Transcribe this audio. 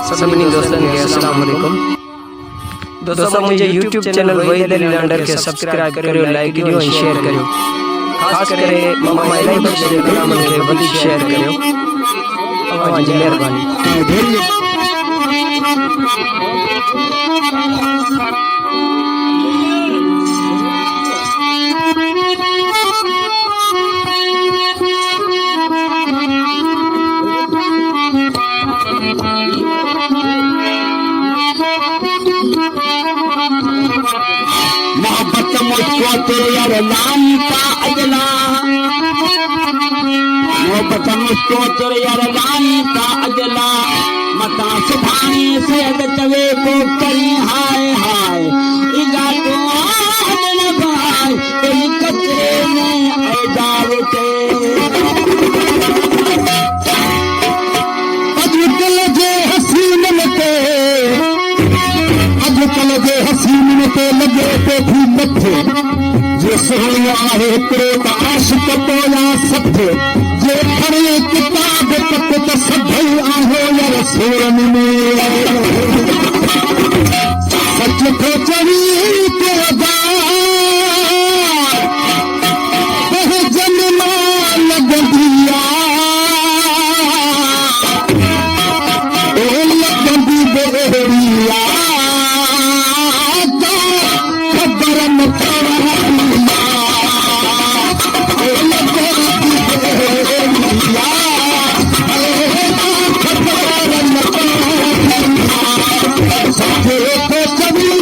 सभी दोस्तों के अस्सलाम वालेकुम। दोस्तों मुझे YouTube चैनल वहीद अली लंडर के सब्सक्राइब करो, लाइक करो और शेयर करो। खास करे मामा इलाही बख्श के कलाम के वधी शेयर करो। अवां जी मेहरबानी। मोहब्बत मुझको तेरे यार नाम का अजला, मोहब्बत मुझको तेरे यार नाम का अजला, मता सुभाने से चवे को करी हाय हाय, इजा तो आदन भाई तेरी कचरे में ऐजाव के अजकल जे हसीन मते, अजकल जे हसीन मते लगे पे भी मथे, जे सोहणिया आहे तेरे त आशिक पोया सथे, जे खड़े किताब तक त सभई आहे यार सोरन में, सच को चढ़ी तेरा जन्मा लगंदिया ओ लगंदी बेड़िया खबर न खबरिया ओ लगंदी बेड़िया खबर न खबरिया सच्चे को चली